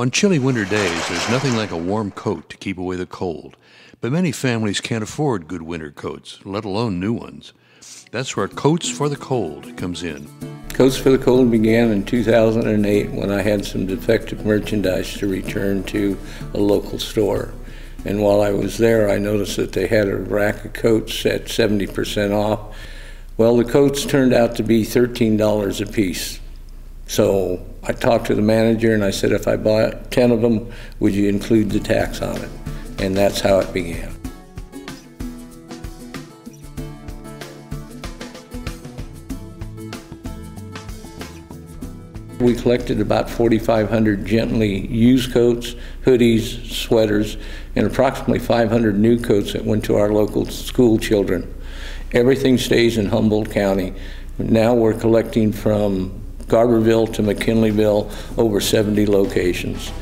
On chilly winter days, there's nothing like a warm coat to keep away the cold. But many families can't afford good winter coats, let alone new ones. That's where Coats for the Cold comes in. Coats for the Cold began in 2008 when I had some defective merchandise to return to a local store. And while I was there, I noticed that they had a rack of coats at 70% off. Well, the coats turned out to be $13 a piece. So I talked to the manager and I said, if I bought 10 of them, would you include the tax on it? And that's how it began. We collected about 4,500 gently used coats, hoodies, sweaters, and approximately 500 new coats that went to our local school children. Everything stays in Humboldt County. Now we're collecting from Garberville to McKinleyville, over 70 locations.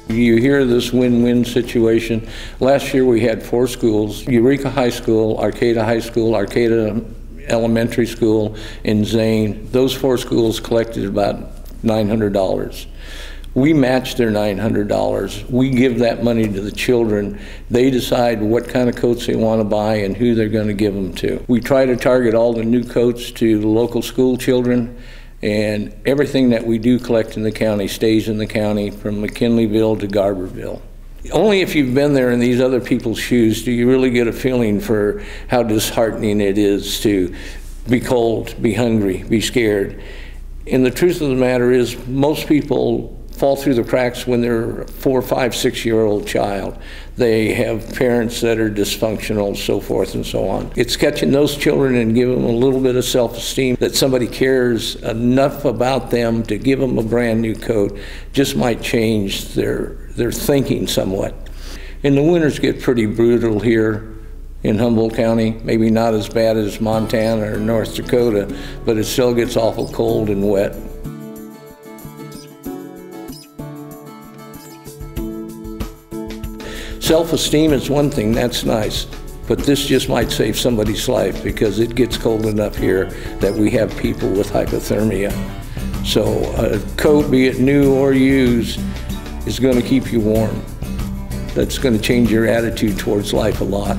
You hear this win-win situation. Last year we had 4 schools, Eureka High School, Arcata High School, Arcata Elementary School, and Zane. Those 4 schools collected about $900. We match their $900. We give that money to the children. They decide what kind of coats they want to buy and who they're going to give them to. We try to target all the new coats to the local school children, and everything that we do collect in the county stays in the county from McKinleyville to Garberville. Only if you've been there in these other people's shoes do you really get a feeling for how disheartening it is to be cold, be hungry, be scared. And the truth of the matter is, most people fall through the cracks when they're a 4, 5, 6-year-old child. They have parents that are dysfunctional, so forth and so on. It's catching those children and giving them a little bit of self-esteem that somebody cares enough about them to give them a brand new coat just might change their thinking somewhat. And the winters get pretty brutal here in Humboldt County, maybe not as bad as Montana or North Dakota, but it still gets awful cold and wet. Self-esteem is one thing, that's nice, but this just might save somebody's life because it gets cold enough here that we have people with hypothermia. So a coat, be it new or used, is going to keep you warm. That's going to change your attitude towards life a lot.